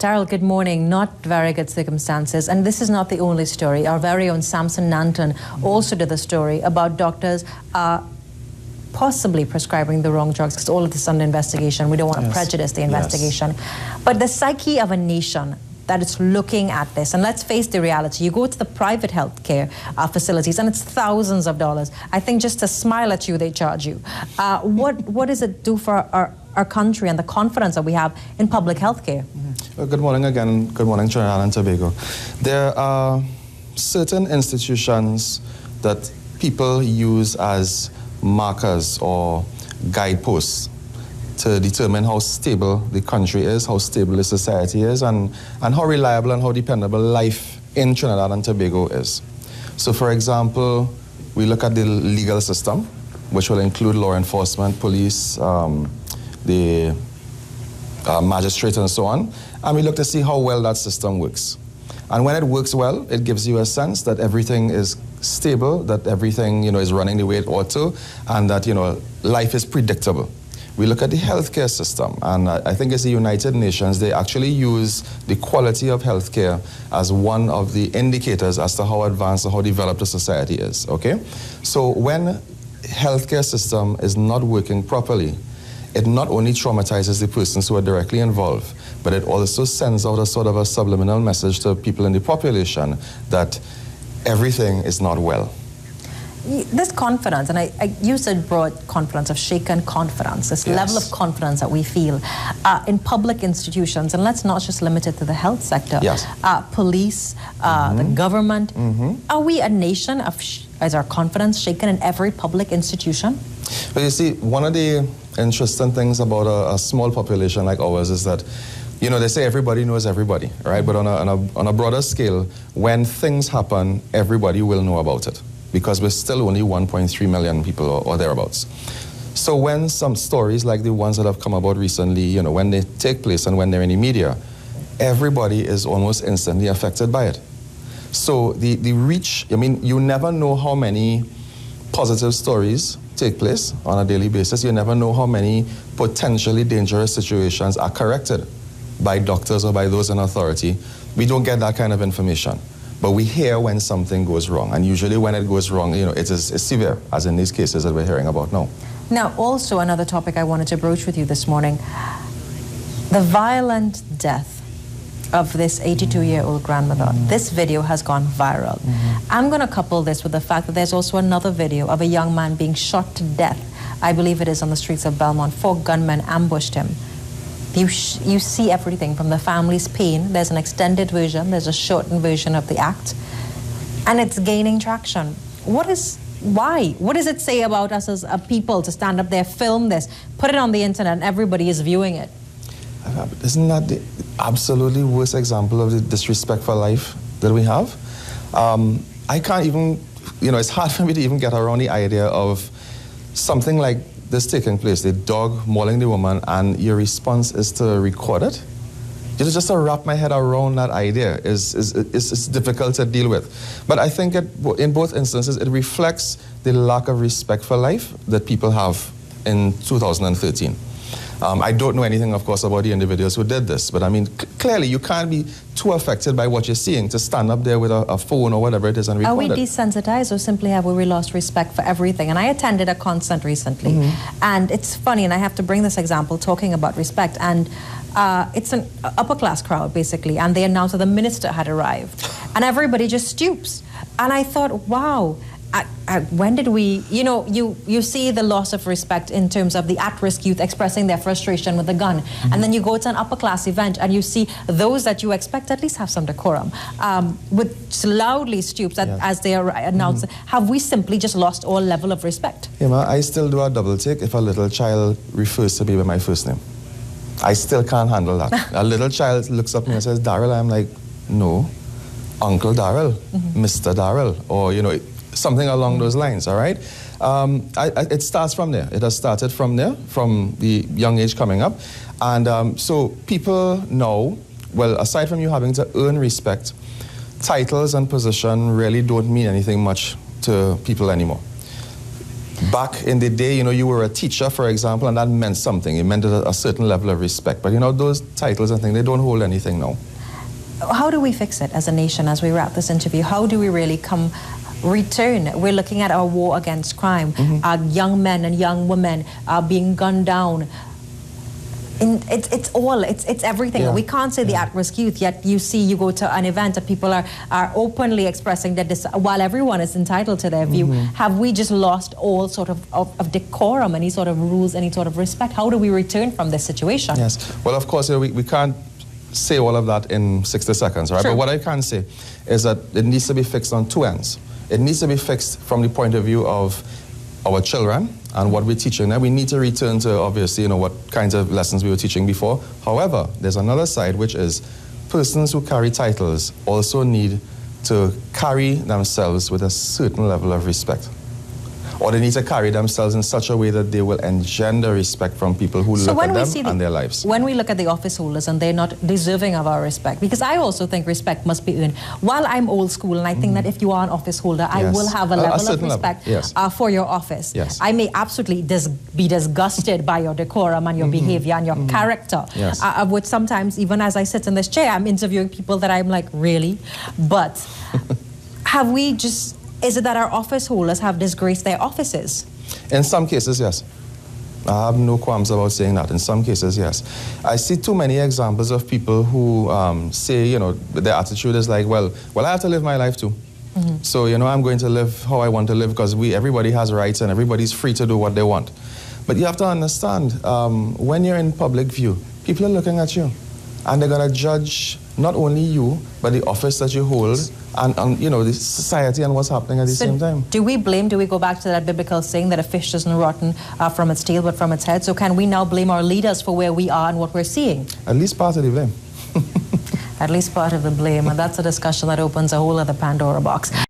Daryl, good morning. Not very good circumstances. And this is not the only story. Our very own Samson Nanton also did a story about doctors possibly prescribing the wrong drugs, because all of this is under investigation. We don't want to prejudice the investigation. But the psyche of a nation that is looking at this, and let's face the reality, you go to the private healthcare facilities and it's thousands of dollars. I think just to smile at you, they charge you. What does it do for our country and the confidence that we have in public healthcare? Well, good morning again. Good morning, Trinidad and Tobago. There are certain institutions that people use as markers or guideposts to determine how stable the country is, how stable the society is, and how reliable and how dependable life in Trinidad and Tobago is. So, for example, we look at the legal system, which will include law enforcement, police, the magistrate, and so on, and we look to see how well that system works. And when it works well, it gives you a sense that everything is stable, that everything, is running the way it ought to, and that, life is predictable. We look at the healthcare system, and I think it's the United Nations, they actually use the quality of healthcare as one of the indicators as to how advanced or how developed a society is, okay? So when healthcare system is not working properly, it not only traumatizes the persons who are directly involved, but it also sends out a sort of a subliminal message to people in the population that everything is not well. This confidence, and I use a broad confidence of shaken confidence, this level of confidence that we feel in public institutions, and let's not just limit it to the health sector, police, the government. Are we a nation is our confidence shaken in every public institution? But you see, one of the interesting things about a small population like ours is that, they say everybody knows everybody, right? But on a broader scale, when things happen, everybody will know about it, because we're still only 1.3 million people or thereabouts. So when some stories like the ones that have come about recently, when they take place and when they're in the media, everybody is almost instantly affected by it. So the reach, you never know how many positive stories take place on a daily basis. You never know how many potentially dangerous situations are corrected by doctors or by those in authority. We don't get that kind of information. But we hear when something goes wrong, and usually when it goes wrong, it is severe, as in these cases that we're hearing about now. Now, also another topic I wanted to broach with you this morning, the violent death of this 82-year-old grandmother. This video has gone viral. I'm going to couple this with the fact that there's also another video of a young man being shot to death. I believe it is on the streets of Belmont. 4 gunmen ambushed him. You see everything from the family's pain. There's an extended version, there's a shortened version of the act, and it's gaining traction. Why? What does it say about us as a people to stand up there, film this, put it on the internet, and everybody is viewing it? Isn't that the absolutely worst example of the disrespect for life that we have? I can't even, it's hard for me to even get around the idea of something like this taking place, the dog mauling the woman, and your response is to record it. Just to wrap my head around that idea is difficult to deal with. But I think in both instances, it reflects the lack of respect for life that people have in 2013. I don't know anything, of course, about the individuals who did this, but clearly you can't be too affected by what you're seeing to stand up there with a phone or whatever it is and record it. Are we desensitized, or simply have we lost respect for everything? And I attended a concert recently, and it's funny, and I have to bring this example talking about respect, and it's an upper-class crowd, basically, and they announced that the minister had arrived, and everybody just stoops. And I thought, wow, when did we, you see the loss of respect in terms of the at-risk youth expressing their frustration with the gun. And then you go to an upper-class event and you see those that you expect at least have some decorum, with loudly stoops as they are announced. Have we simply just lost all level of respect? I still do a double take if a little child refers to me by my first name. I still can't handle that. A little child looks up at me and says, Daryl, I'm like, no, Uncle Daryl, Mr. Daryl, or, something along those lines, all right? It starts from there. It has started from there, from the young age coming up. And so people now, well, aside from you having to earn respect, titles and position really don't mean anything much to people anymore. Back in the day, you know, you were a teacher, for example, and that meant something. It meant a certain level of respect. But, you know, those titles and things, they don't hold anything now. How do we fix it as a nation as we wrap this interview? How do we really return? We're looking at our war against crime. Young men and young women are being gunned down. It's everything. Yeah. We can't say the at-risk youth, yet you go to an event and people are openly expressing that this, while everyone is entitled to their view, have we just lost all sort of decorum, any sort of rules, any sort of respect? How do we return from this situation? Yes. Well, of course, you know, we can't say all of that in 60 seconds, right? Sure. But what I can say is that it needs to be fixed on two ends. It needs to be fixed from the point of view of our children and what we're teaching them. We need to return to, obviously, you know, what kinds of lessons we were teaching before. However, there's another side, which is persons who carry titles also need to carry themselves with a certain level of respect. Or they need to carry themselves in such a way that they will engender respect from people who look at them and their lives. When we look at the office holders and they're not deserving of our respect, because I also think respect must be earned. While I'm old school and I think that if you are an office holder, I will have a level of respect for your office. Yes. I may absolutely be disgusted by your decorum and your behavior and your character, which sometimes, even as I sit in this chair, I'm interviewing people that I'm like, really? But have we just... Is it that our office holders have disgraced their offices? In some cases, yes. I have no qualms about saying that. In some cases, yes. I see too many examples of people who say, you know, their attitude is like, well, I have to live my life too. So, you know, I'm going to live how I want to live because everybody has rights and everybody's free to do what they want. But you have to understand, when you're in public view, people are looking at you and they're going to judge not only you, but the office that you hold and you know, the society and what's happening at the same time. Do we go back to that biblical saying that a fish doesn't rotten from its tail but from its head? So can we now blame our leaders for where we are and what we're seeing? At least part of the blame. At least part of the blame, and that's a discussion that opens a whole other Pandora box.